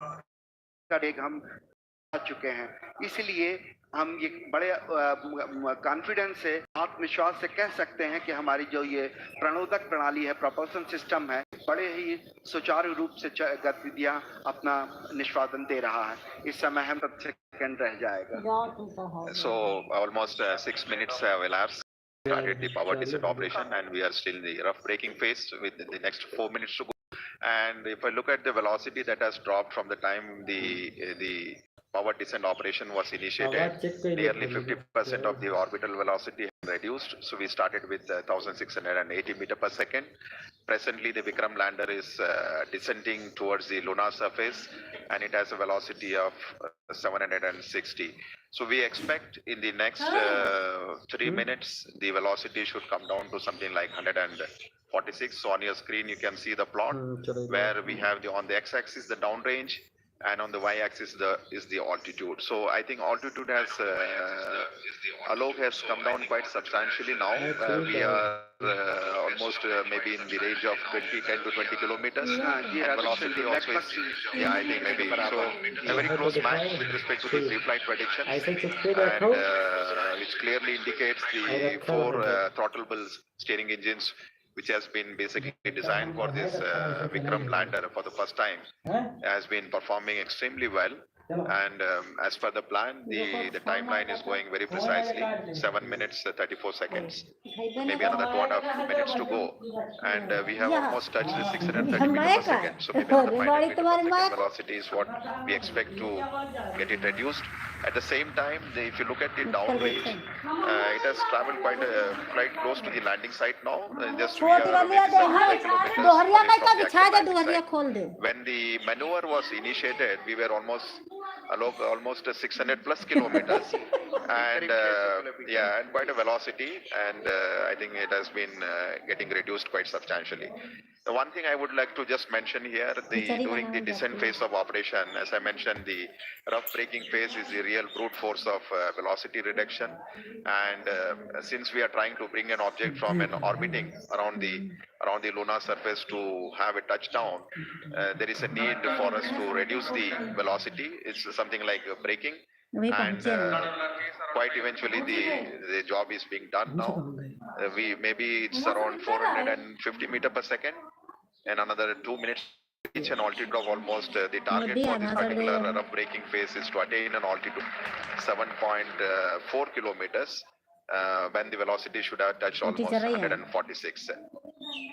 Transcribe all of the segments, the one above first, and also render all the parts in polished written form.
का डेग हम आ चुके हैं, इसलिए हम ये बड़े कॉन्फिडेंस से, आत्मविश्वास से कह सकते हैं कि हमारी जो ये प्रणोदक प्रणाली है, प्रोपल्शन सिस्टम है, बड़े ही सुचारू रूप से गतिविधियां अपना निष्पादन दे रहा है। इस समय हम तब सेकंड रह जाएगा। So almost 6 minutes have elapsed. Started the power descent operation, and we are still in the rough braking phase with the next 4 minutes to go. And if I look at the velocity that has dropped from the time the power descent operation was initiated, nearly 50% of the orbital velocity has reduced. So we started with 1680 meter per second. Presently, the Vikram lander is descending towards the lunar surface, and it has a velocity of 760. So we expect in the next 3 minutes, the velocity should come down to something like 146. So on your screen, you can see the plot where we have on the x-axis the downrange, and on the y-axis is the altitude. So I think altitude has Alok has come down quite substantially now. We are almost maybe in the range of 10 to 20 kilometers. And velocity also is, yeah, I think maybe so a very close match with respect to the pre-flight prediction, and which clearly indicates the four throttleable steering engines, which has been basically designed for this Vikram lander for the first time, has been performing extremely well. And as per the plan, the timeline is going very precisely, 7 minutes 34 seconds, maybe another 2.5 minutes to go, and we have almost touched the 630 meters per second. So maybe another 500 meters per second velocity is what we expect to get it reduced. At the same time, if you look at the downrange, it has traveled quite close to the landing site now. Just we are maybe 75 kilometers away from the actual landing site. When the maneuver was initiated, we were almost 600 plus kilometers, and yeah, and quite a velocity, and I think it has been getting reduced quite substantially. The one thing I would like to just mention here, during the descent phase of operation, as I mentioned, the rough braking phase is the real brute force of velocity reduction, and since we are trying to bring an object from an orbiting around the lunar surface to have a touchdown, there is a need for us to reduce the velocity. It's something like braking, and quite eventually the job is being done now. We maybe it's around 450 meter per second, and another 2 minutes reach an altitude of almost the target for this particular rough braking phase is to attain an altitude 7.4 kilometers, when the velocity should have touched almost 146.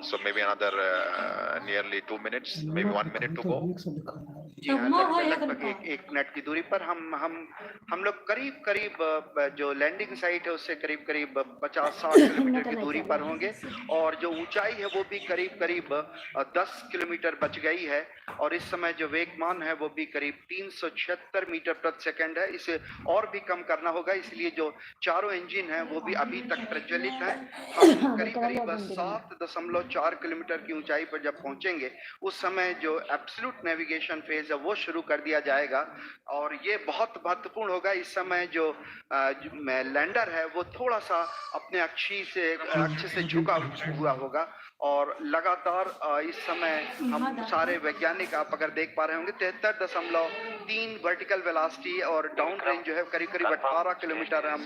So maybe another nearly 2 minutes, maybe 1 minute to go. जी हाँ, लगभग एक minute की दूरी पर हम लोग करीब जो लैंडिंग साइट है उससे करीब 50-60 किलोमीटर की दूरी पर होंगे, और जो ऊंचाई है वो भी करीब 10 किलोमीटर बच गई है, और इस समय जो वेगमान है वो भी करीब 376 मीटर प्रति सेकंड है। इसे और भी कम करना होगा, इसलिए जो चारों इंजन हैं वो भी अभी तक प्रज्वलित हैं। हम करीब 7.4 किलोमीटर की ऊंचाई पर जब पहुंचेंगे, उस समय जो एब्सोल्यूट नेविगेशन फेज है वो शुरू कर दिया जाएगा, और ये बहुत महत्वपूर्ण होगा। इस समय जो लैंडर है वो थोड़ा सा अपने अक्ष से झुका हुआ होगा, और लगातार इस समय हम सारे वैज्ञानिक, आप अगर देख पा रहे होंगे, 73.3 वर्टिकल वेलोसिटी, और डाउन रेंज जो है करीब 18 किलोमीटर हम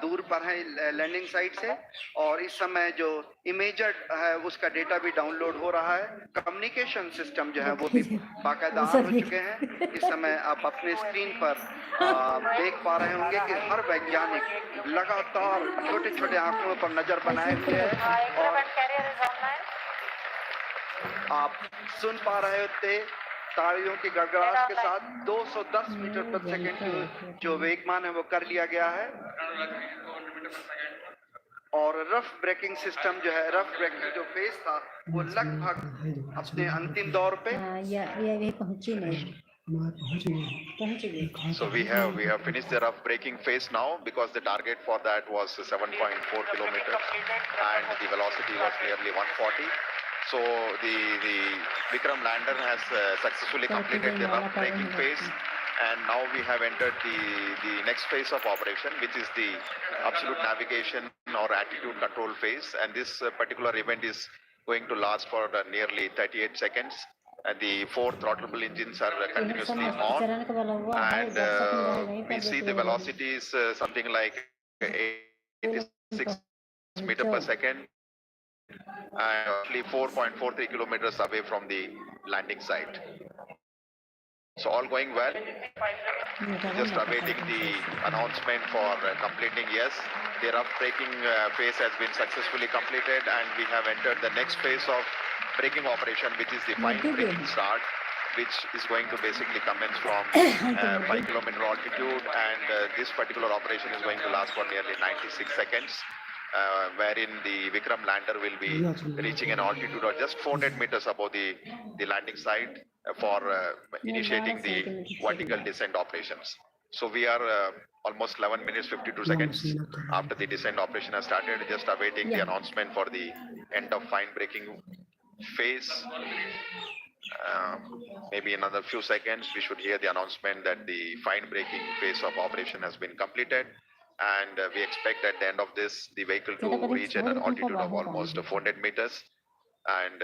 दूर पर हैं लैंडिंग साइट से, और इस समय जो इमेजर है उसका डेटा भी डाउनलोड हो रहा है। कम्युनिकेशन सिस्टम जो है वो भी बाकायदा ऑन हो चुके हैं। इस समय आप अपने स्क्रीन पर देख पा रहे होंगे कि हर वैज्ञानिक लगातार छोटे आंकड़ों पर नजर बनाए हुए हैं, और आप सुन पा रहे होते तालियों की गड़गड़ाहट के साथ 210 मीटर प्रति सेकंड की जो वेगमान है वो कर लिया गया है, और रफ ब्रेकिंग सिस्टम जो है, रफ ब्रेकिंग जो फेज था वो लगभग अपने अंतिम दौर पे पहुंची नहीं। So we have finished the rough braking phase now, because the target for that was 7.4 kilometers and the velocity was nearly 140. So the Vikram lander has successfully completed the rough braking phase, and now we have entered the next phase of operation, which is the absolute navigation or attitude control phase, and this particular event is going to last for nearly 38 seconds. The 4 throttleable engines are continuously समझ on, चरण के वाला हुआ है and दर्शक निगाह वहीं we पर see देख the रहे हैं velocity is something like 86 meter per second, and roughly 4.43 kilometers away from the landing site. So all going well. Just awaiting the announcement for completing. Yes, the rough braking phase has been successfully completed, and we have entered the next phase of braking operation, which is the fine braking start, which is going to basically commence from 5-kilometer altitude, and this particular operation is going to last for nearly 96 seconds. Wherein the Vikram lander will be reaching an altitude of just 400 meters above the landing site for initiating the vertical descent operations. So we are almost 11 minutes 52 seconds after the descent operation has started, just awaiting the announcement for the end of fine braking phase. Maybe another few seconds we should hear the announcement that the fine braking phase of operation has been completed, and we expect at the end of this the vehicle to reach at an altitude of almost 400 meters, and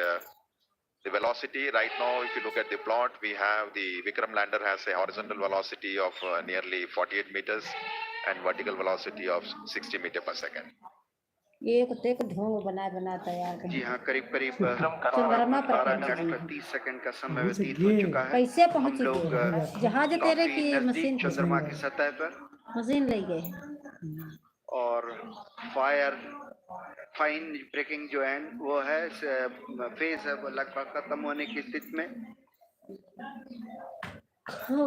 the velocity right now, if you look at the plot, we have the Vikram lander has a horizontal velocity of nearly 48 meters and vertical velocity of 60 meters per second. एक तेक ढोंग बना बना तैयार कर जी हाँ, करीब करीब चंद्रमा पर 12 पहुंच मिनट गए 30 सेकंड का समय व्यतीत हो चुका है। कैसे पहुंच हम लोग गए जहाज तेरे काफी की नजदीक मशीन चंद्रमा की सतह पर, मशीन ले गए और फाइन ब्रेकिंग जो है वो है फेज है वो लगभग खत्म होने की स्थिति में।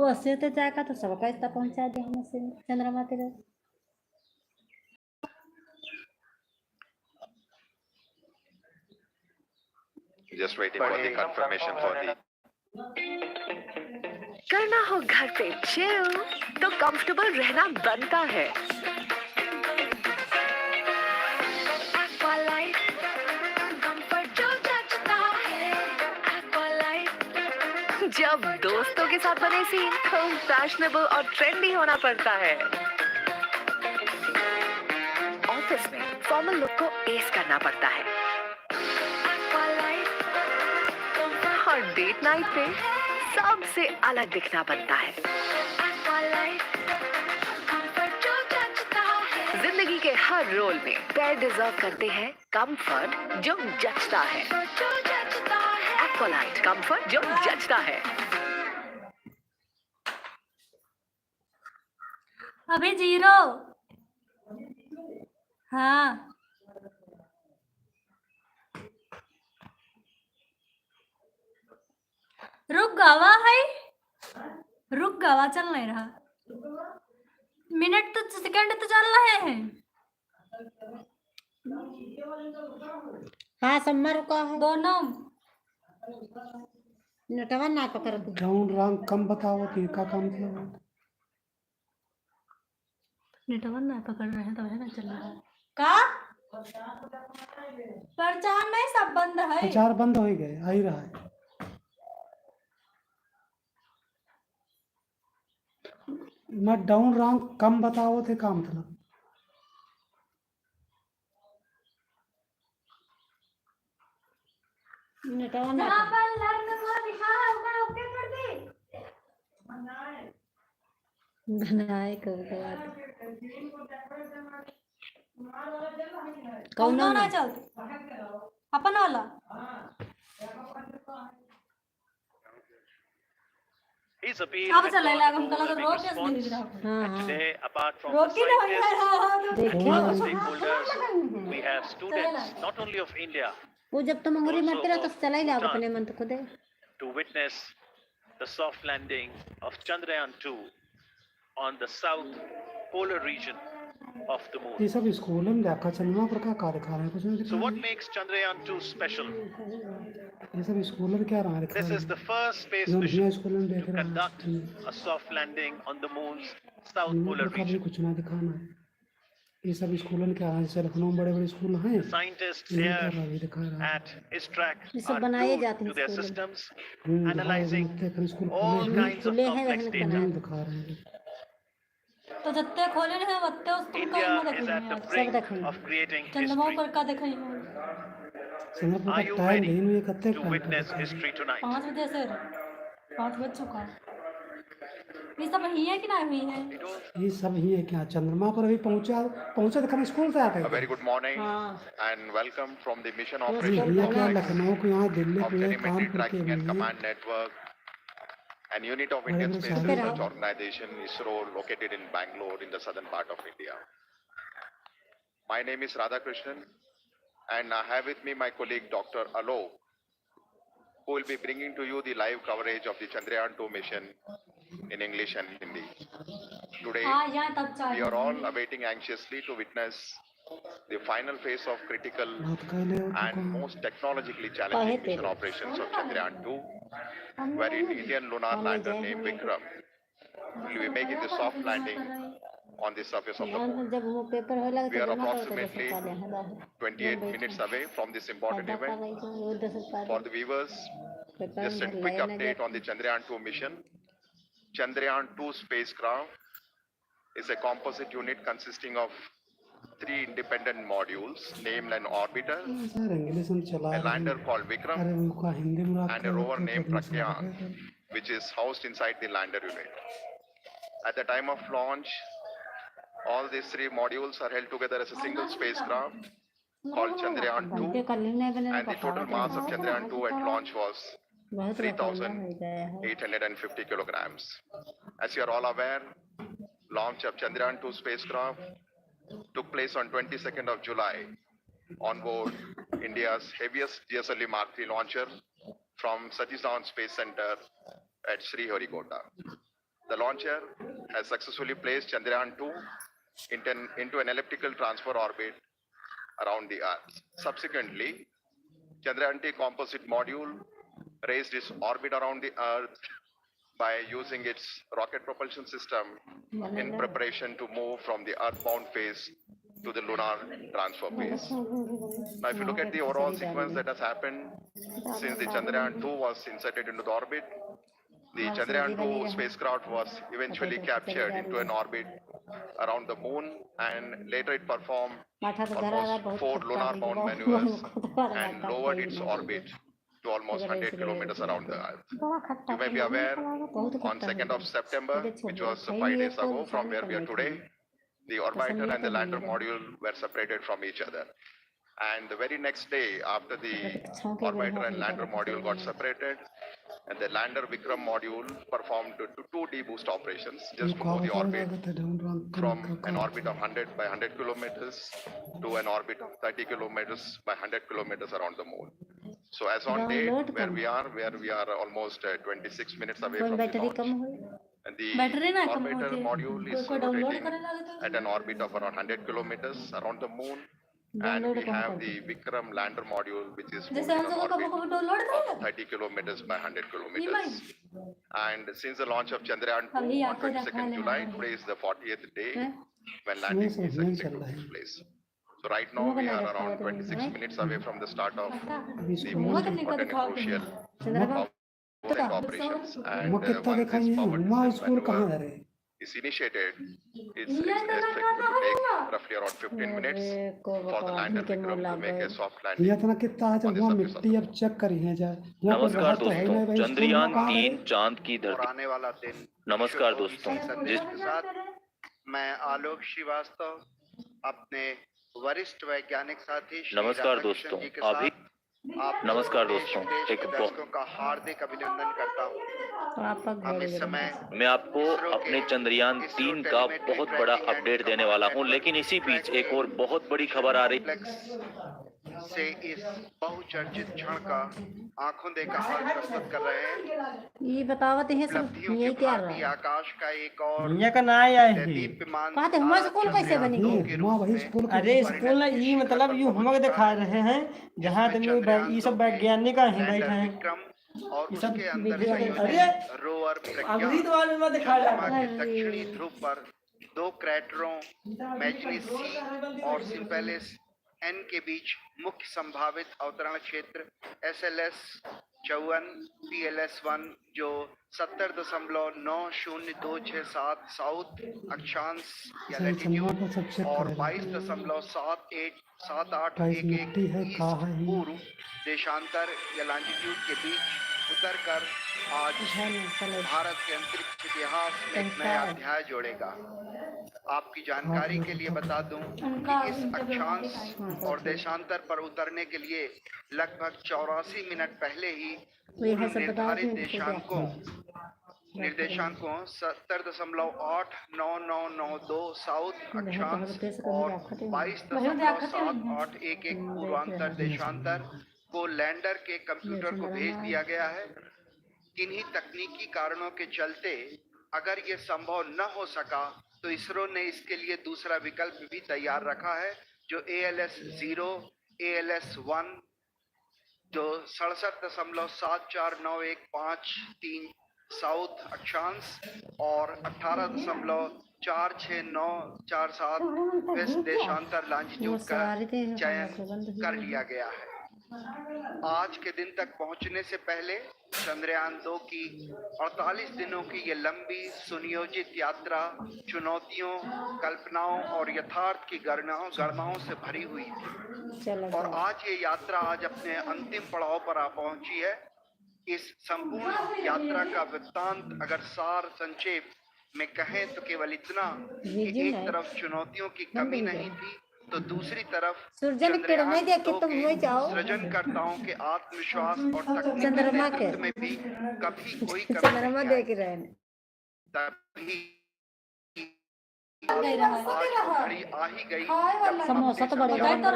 वैसे तो जाएगा तो सबका इतना पहुंचा दे मशीन चंद्रमा तेरे Just waiting for the confirmation for the. करना हो घर पे चिल तो कंफर्टेबल रहना बनता है। एक्वालाइट कंफर्ट जो जचता है। एक्वालाइट जब दोस्तों के साथ बने सीन खूब फैशनेबल और ट्रेंडी होना पड़ता है। ऑफिस में फॉर्मल लुक को एस करना पड़ता है। और डेट नाइट पे सबसे अलग दिखना बनता है। जिंदगी के हर रोल में पैर डिजर्व करते हैं कंफर्ट जो जचता है। एक्वालाइट कंफर्ट जो जचता है। अभी 0 हाँ रुक गवा है रुक गवा चल नहीं रहा मिनट तो सेकंड तो चल रहे हैं हाँ सम्मा रुका है दोनों नटवा ना पकड़ दे डाउन रैंक कम बताओ कि का मतलब नेटवर्क ना पकड़ रहे हैं तो है ना चल रहा है का प्रचार नहीं सब बंद है प्रचार बंद हो गए आ ही रहा है मैं डाउन रैंक कम बताओ थे का मतलब नटवा ना यहाँ पर लर्न को दिखा होगा ओके कर दी बनाए कब कौन ना चल अपन वाला His appeal अब had चल got लगा no हम कल तो big रोक के response. नहीं रहा हाँ And हाँ today, apart from the रोकी नहीं scientists, देखिए all the stakeholders, we have students, not only of India, वो जब तुम अंगूरी also मारते रहो तो of चला ही लाओ Bhutan. अपने मन तो खुदे to witness the soft landing of Chandrayan3 on the south polar region of the ये moon. सब स्कूल में देखा चलना पर का दिखा रहे हैं कुछ नहीं So दिखा what makes Chandrayan2 special? ये सब स्कूल में क्या रहा दिखा This is the first space जो mission नया स्कूल में to देख रहा conduct a soft landing on the moon's south है polar कभी region. कुछ ना दिखाना है ये सब स्कूल में क्या रहा है जैसे लखनऊ में बड़े-बड़े स्कूल हैं The scientists इनमें here क्या रहा है दिखा रहा है at ISTRAC ये सब are बनाए glued जाते हैं to their स्कूल में systems, दिखा analyzing देखो स्कूल all खुले हैं kinds of खुले हैं complex वहन data. बनाए दिखा रहे हैं तो जत्ते खोले नहीं वत्ते उस तुम का India ना is at the देखेंगे brink देखेंगे। of creating चंद्रमा history. पर का देखेंगे चंद्रपुर Are का you टाइम ready नहीं ये कत्ते to time witness history tonight? 5 बजे सर 5 बज चुका ये सब ही है कि ना हुई है ये सब ही है क्या चंद्रमा पर अभी पहुंचा तो हम स्कूल से आते A very थे good morning हाँ and welcome from the mission वो ये operation स्कूल भैया क्या पहले लखनऊ को यहाँ दिल्ली of को ये telemetry कानपुर के tracking and भी command network and unit of बड़े Indian बड़े Space सारे Research Organization ISRO located in Bangalore in the southern part of India. My name is Radhakrishnan and I have with me my colleague Dr. Alok, who will be bringing to you the live coverage of the Chandrayaan-2 mission in English and Hindi. Today, हाँ यहाँ तब चाय we are all awaiting anxiously to witness the final phase of critical बहुत कहले and most technologically challenging mission operations of Chandrayaan-2, wherein Indian lunar lander named Vikram will be making the soft landing on the surface of the moon. जब वो paper हो लगे We तो are जमा करो तो approximately 28 minutes away from this important event. For the viewers, just a quick update on the Chandrayaan-2 mission. Chandrayaan-2 spacecraft is a composite unit consisting of 3 independent modules named an orbiter, sir English में चला a lander called अरे Vikram, उनका हिंदी में and a rover named Pragyan, which is housed inside the lander unit. At the time of launch, all these 3 modules are held together as a single spacecraft called Chandrayaan-2, and the total mass of Chandrayaan-2 at launch was 3,850 kilograms. As you are all aware, launch of Chandrayaan-2 spacecraft took place on 22nd of July on board India's heaviest GSLV Mark III launcher from Satish Dhawan Space Center at Sriharikota. The launcher has successfully placed Chandrayaan-2 into an elliptical transfer orbit around the Earth. Subsequently, Chandrayaan-2 composite module raised its orbit around the Earth by using its rocket propulsion system in preparation to move from the earthbound phase to the lunar transfer phase. Now, if you look at the overall sequence that has happened since the Chandrayaan-2 was inserted into the orbit, the Chandrayaan-2 spacecraft was eventually captured into an orbit around the moon, and later it performed almost 4 lunar-bound maneuvers and lowered its orbit to almost 100 kilometers around the Earth. You may be aware, on 2nd of September, which was 5 days ago from where we are today, the orbiter and the lander module were separated from each other. And the very next day, after the orbiter and lander module got separated, and the lander Vikram module performed 2 deboost operations just to move the orbit from an orbit of 100 by 100 kilometers to an orbit of 30 kilometers by 100 kilometers around the moon. So as on date, where we are almost 26 minutes away from the launch. And the battery ना कम orbiter होती है module is कोई download rotating करने लगे तो at an orbit of around 100 kilometers around the moon. And we have the Vikram lander module, which is जैसे हम moving लोगों on का orbit वो डाउनलोड of करेगा 30 kilometers by 100 नहीं kilometers. And since the launch of Chandrayaan-2 अभी on आपको रखा 22nd है July, today is the 40th day when नहीं landing सर is नहीं expected चल to रहा है take place. So right now we are around 26 minutes away from the start of अभी the स्कूल most में important and crucial powering operations, and मैं कितना once देखा this ये power माँ descent स्कूल कहाँ maneuver है is initiated, it's expected to take roughly around 15 minutes for the lander Vikram to make a soft ये landing. इतना कितना आज on the वहाँ surface of मिट्टी the अब moon. चेक करी है जा यहाँ पर नमस्कार राहत तो है ही दोस्तों, नहीं भाई स्कूल में चंद्रयान कहाँ है 3 चांद की और धरती। आने वाला दिन नमस्कार शुभ होगी दोस्तों, इसी संदेश के साथ मैं आलोक श्रीवास्तव अपने वरिष्ठ वैज्ञानिक साथी श्री नमस्कार राधाकृष्णन दोस्तों, जी के अभी साथ आप नमस्कार देश दोस्तों, विदेश एक के दर्शकों का हार्दिक अभिनंदन करता हूँ। हम इस समय मैं आपको अपने चंद्रयान 3 का बहुत बड़ा अपडेट देने वाला हूं, लेकिन इसी बीच एक और बहुत बड़ी खबर आ रही से इस बहुचर्चित क्षण का आंखों देखा हाल प्रस्तुत कर रहे हैं। ये बतावत है सब उपलब्धियों ये के क्या भारतीय रहा आकाश का एक और ये का ना आया है दीप्यमान कहते हमारे स्कूल कैसे बनी ये माँ वही स्कूल के अरे स्कूल ना ये मतलब ये हम लोग दिखा रहे हैं जहाँ तुम ये सब वैज्ञानिक हैं बैठे हैं और ये सब उसके अंदर अरे संयोजित रोवर अगली तो वाले में दिखा चंद्रमा रहा के दक्षिणी ध्रुव पर 2 क्रैटरों मैग्नीज सी और सिम्पेलिस एन के बीच मुख्य संभावित अवतरण क्षेत्र SLS 54 PLS1 जो 70.9027 साउथ अक्षांश या सही चंद्रमा लैटिट्यूड पर सब चेक और करेगा 22.78 मिट्टी है कहाँ ईस्ट है ये पूर्व देशांतर या लॉन्जिट्यूड के बीच उतरकर आज भारत के अंतरिक्ष इतिहास में एक नया अध्याय जोड़ेगा। आपकी जानकारी के लिए बता दूं कि इस अक्षांश और देशांतर पर उतरने के लिए लगभग 84 मिनट पहले ही पूर्व निर्धारित निर्देशांकों 70.89992 साउथ अक्षांश और 22.7811 पूर्वांतर देशांतर को लैंडर के कंप्यूटर को भेज दिया गया है। किन्हीं तकनीकी कारणों के चलते अगर ये संभव न हो सका तो इसरो ने इसके लिए दूसरा विकल्प भी तैयार रखा है, जो ALS-0, ALS-1 जो 67.74915 साउथ अक्षांश और 18.46947 वेस्ट देशांतर लॉन्जिट्यूड का चयन कर लिया गया है। आज के दिन तक पहुंचने से पहले चंद्रयान 2 की 48 दिनों की ये लंबी सुनियोजित यात्रा चुनौतियों, कल्पनाओं और यथार्थ की गणनाओं से भरी हुई थी और आज ये यात्रा आज अपने अंतिम पड़ाव पर आ पहुंची है। इस संपूर्ण यात्रा का वृत्तांत अगर सार संक्षेप में कहें तो केवल इतना कि एक तरफ चुनौतियों की कमी नहीं थी तो दूसरी तरफ चंद्रयान 2 के सृजनकर्ताओं के आत्मविश्वास और तकनीकी नेतृत्व में भी कभी कोई कमी नहीं आई। तभी आज घड़ी आ ही गई जब समोसा तो बड़े ऐसा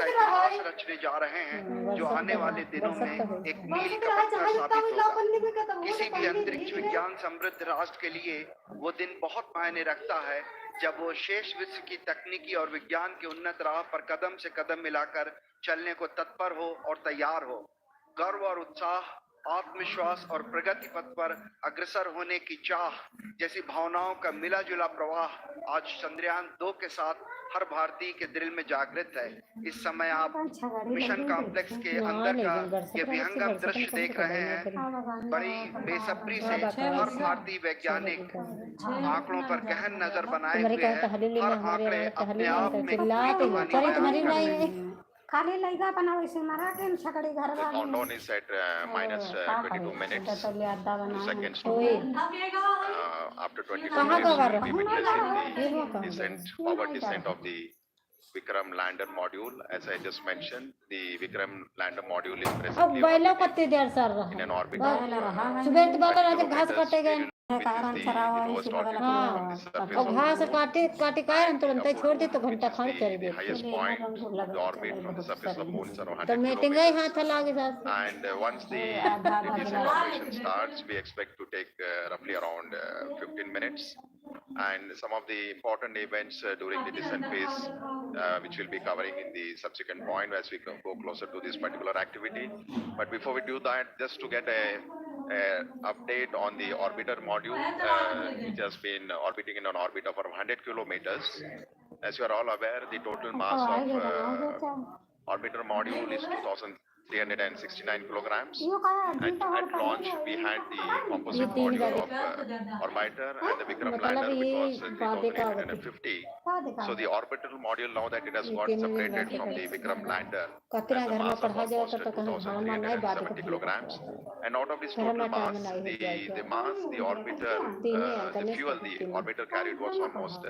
इतिहास रचने जा रहे हैं जो आने वाले दिनों में एक मील का पत्थर साबित होगा। किसी भी अंतरिक्ष विज्ञान समृद्ध राष्ट्र के लिए वो दिन बहुत मायने रखता है जब वो शेष विश्व की तकनीकी और विज्ञान की उन्नत राह पर कदम से कदम मिलाकर चलने को तत्पर हो और तैयार हो। गर्व और उत्साह, आत्मविश्वास और प्रगति पथ पर अग्रसर होने की चाह जैसी भावनाओं का मिला जुला प्रवाह आज चंद्रयान 2 के साथ हर भारतीय के दिल में जागृत है। इस समय आप मिशन कॉम्प्लेक्स के अंदर का ये विहंगम दृश्य देख रहे हैं। बड़ी बेसब्री से हर भारतीय वैज्ञानिक आंकड़ों पर गहन नजर बनाए हुए है। हर आंकड़े अपने आप में कोई कहानी बयां करते हैं। खाली लइका बनावे से मारा के छकड़ी घर The countdown is at minus 22 minutes, 2 seconds to go. After 22 minutes, we will be witnessing the power descent of the Vikram lander module. As I just mentioned, the Vikram lander module is presently in an orbit of सुबह तो बाबा राजा घास 20 काटे गए kilometers, which is the lowest orbit from the surface और of घास the काटे काटे कारण तुरंत छोड़ दी तो घंटा खड़ चल the गई highest point, the orbit from the surface of the moon is around तो 100 मीटिंग गई kilometers. हाथ लागे साथ And once the descent operation starts, we expect to take roughly around 15 minutes. And some of the important events during the descent phase, which we'll be covering in the subsequent point as we go closer to this particular activity. But before we do that, just to get a update on the orbiter module, which has been orbiting in an orbit of around 100 kilometers. As you are all aware, the total mass of orbiter module is 2,369 kilograms. And at launch, we had the composite module of orbiter and the Vikram lander, which was 3,850. So the orbital module, now that it has got separated from the Vikram lander, has a mass of almost 2,370 kilograms. And out of this total mass, the mass, the orbiter, the fuel the orbiter carried was almost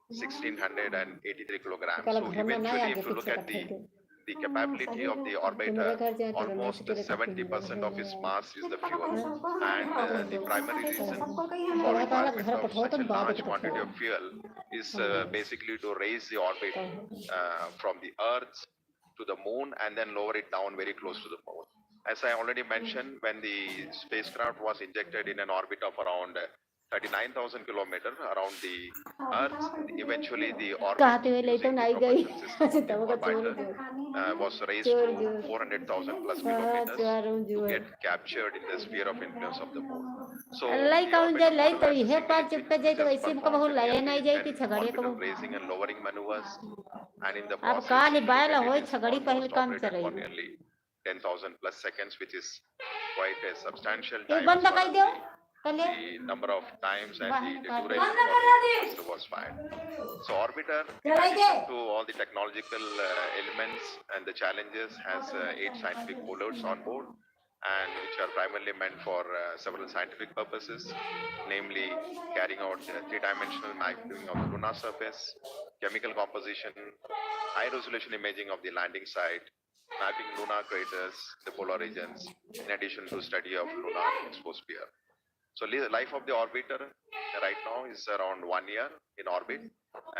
1,683 kilograms. So eventually, if you look at the capability of the orbiter, almost 70% of its mass is the fuel. And the primary reason for requirement of such a large quantity of fuel is basically to raise the orbit from the Earth to the moon and then lower it down very close to the moon. As I already mentioned, when the spacecraft was injected in an orbit of around 39,000 kilometers around the Earth, eventually the orbit using the propulsion system of the orbiter was raised to 400,000 plus kilometers to get captured in the sphere of influence of the moon. So the orbital module has performed orbital raising and lowering maneuvers, and in the process it operated for nearly 10,000 plus seconds, which is quite a substantial एक time बंद as far कर as दो पहले the number of times and बाहर the निकाल duration of the thrust was fired. So orbiter, in addition to all the technological elements and the challenges, has 8 scientific payloads on board, and which are primarily meant for several scientific purposes, namely carrying out three-dimensional mapping of the lunar surface, chemical composition, high-resolution imaging of the landing site, mapping lunar craters, the polar regions, in addition to study of lunar exosphere. So the life of the orbiter right now is around 1 year in orbit,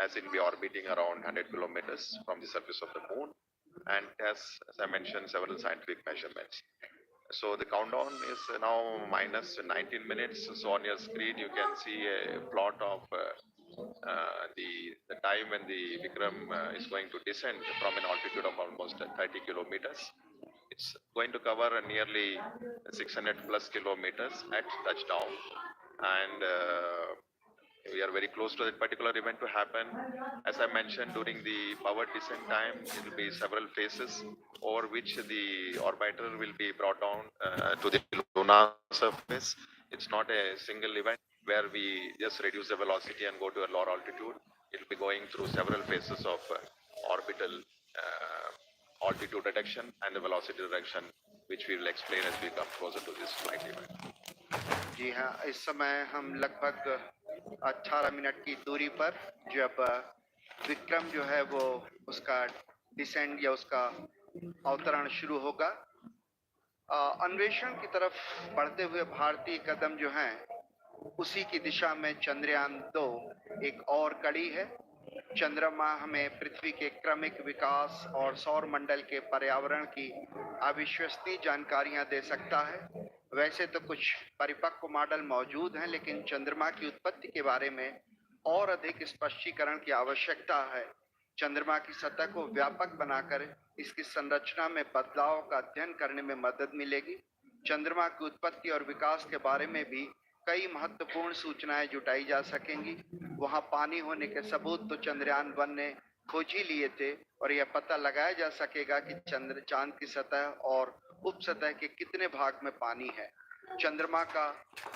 as in be orbiting around 100 kilometers from the surface of the moon, and as I mentioned, several scientific measurements. So the countdown is now minus 19 minutes. So on your screen you can see a plot of the time when the Vikram is going to descend from an altitude of almost 30 kilometers. It's going to cover nearly 600 plus kilometers at touchdown, and we are very close to that particular event to happen. As I mentioned, during the powered descent time, it will be several phases over which the orbiter will be brought down to the lunar surface. It's not a single event where we just reduce the velocity and go to a lower altitude. It will be going through several phases of orbital altitude reduction and the velocity reduction, which we will explain as we come closer to this flight event. जी हाँ, इस समय हम लगभग 18 minute की दूरी पर जब विक्रम जो है वो उसका डिसेंड या उसका अवतरण शुरू होगा, अन्वेषण की तरफ बढ़ते हुए भारतीय कदम जो हैं उसी की दिशा में चंद्रयान 2 एक और कड़ी है। चंद्रमा हमें पृथ्वी के क्रमिक विकास और सौर मंडल के पर्यावरण की अविश्वसनीय जानकारियां दे सकता है। वैसे तो कुछ परिपक्व मॉडल मौजूद हैं, लेकिन चंद्रमा की उत्पत्ति के बारे में और अधिक स्पष्टीकरण की आवश्यकता है। चंद्रमा की सतह को व्यापक बनाकर इसकी संरचना में बदलाव का अध्ययन करने में मदद मिलेगी। चंद्रमा की उत्पत्ति और विकास के बारे में भी कई महत्वपूर्ण सूचनाएं जुटाई जा सकेंगी। वहां पानी होने के सबूत तो चंद्रयान 1 ने खोज ही लिए थे, और यह पता लगाया जा सकेगा कि चांद की सतह और उपसतह के कितने भाग में पानी है। चंद्रमा का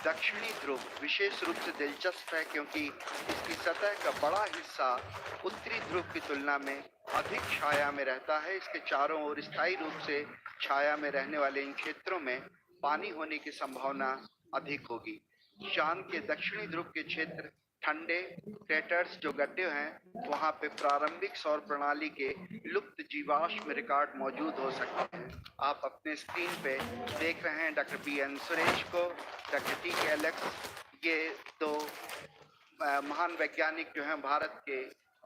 दक्षिणी ध्रुव विशेष रूप से दिलचस्प है, क्योंकि इसकी सतह का बड़ा हिस्सा उत्तरी ध्रुव की तुलना में अधिक छाया में रहता है। इसके चारों ओर स्थायी रूप से छाया में रहने वाले इन क्षेत्रों में पानी होने की संभावना अधिक होगी। चांद के दक्षिणी ध्रुव के क्षेत्र ठंडे क्रेटर्स जो गड्ढे हैं, वहां पे प्रारंभिक सौर प्रणाली के लुप्त जीवाश्म रिकॉर्ड मौजूद हो सकते हैं। आप अपने स्क्रीन पे देख रहे हैं डॉक्टर BN सुरेश को, डॉक्टर TK एलेक्स, ये दो महान वैज्ञानिक जो हैं भारत के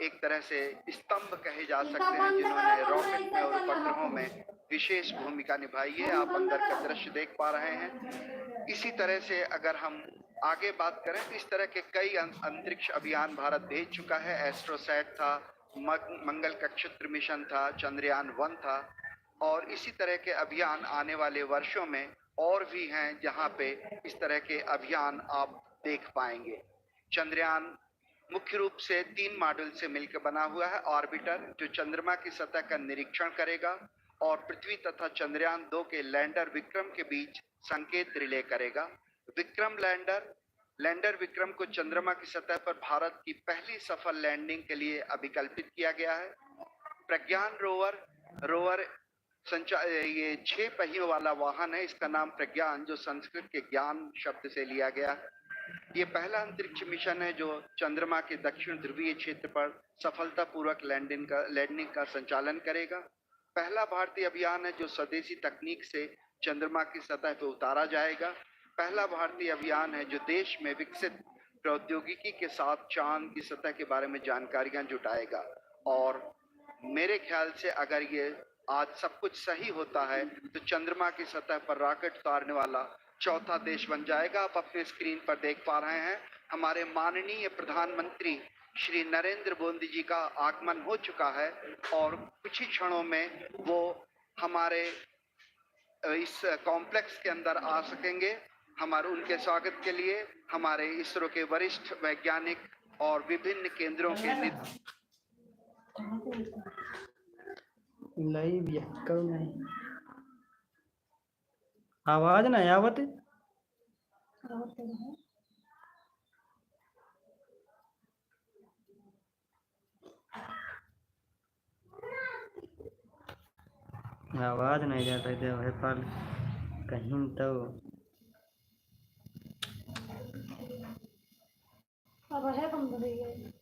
एक तरह से स्तंभ कहे जा सकते हैं, जिन्होंने रॉकेट में और उपग्रहों में विशेष भूमिका निभाई है। आप अंदर का दृश्य देख पा रहे हैं। इसी तरह से अगर हम आगे बात करें तो इस तरह के कई अंतरिक्ष अभियान भारत भेज चुका है। एस्ट्रोसैट था, मंगल कक्षत्र मिशन था, चंद्रयान 1 था, और इसी तरह के अभियान आने वाले वर्षों में और भी हैं जहां पे इस तरह के अभियान आप देख पाएंगे। चंद्रयान मुख्य रूप से 3 मॉड्यूल से मिलकर बना हुआ है। ऑर्बिटर जो चंद्रमा की सतह का निरीक्षण करेगा और पृथ्वी तथा चंद्रयान 2 के लैंडर विक्रम के बीच संकेत रिले करेगा। विक्रम लैंडर विक्रम को चंद्रमा की सतह पर भारत की पहली सफल लैंडिंग के लिए अभिकल्पित किया गया है। प्रज्ञान रोवर ये 6 पहियों वाला वाहन है। इसका नाम प्रज्ञान, जो संस्कृत के ज्ञान शब्द से लिया गया। ये पहला अंतरिक्ष मिशन है जो चंद्रमा के दक्षिण ध्रुवीय क्षेत्र पर सफलतापूर्वक लैंडिंग का संचालन करेगा। पहला भारतीय अभियान है जो स्वदेशी तकनीक से चंद्रमा की सतह पर उतारा जाएगा। पहला भारतीय अभियान है जो देश में विकसित प्रौद्योगिकी के साथ चांद की सतह के बारे में जानकारियां जुटाएगा। और मेरे ख्याल से अगर ये आज सब कुछ सही होता है तो चंद्रमा की सतह पर रॉकेट उतारने वाला चौथा देश बन जाएगा। आप अपने स्क्रीन पर देख पा रहे हैं हमारे माननीय प्रधानमंत्री श्री नरेंद्र मोदी जी का आगमन हो चुका है, और कुछ ही क्षणों में वो हमारे इस कॉम्प्लेक्स के अंदर आ सकेंगे। हमारे उनके स्वागत के लिए हमारे इसरो के वरिष्ठ वैज्ञानिक और विभिन्न केंद्रों के लाइव या कल नहीं आवाज ना आवत। आवाज नहीं जाता है पर कहीं तो अब है कम बढ़ गई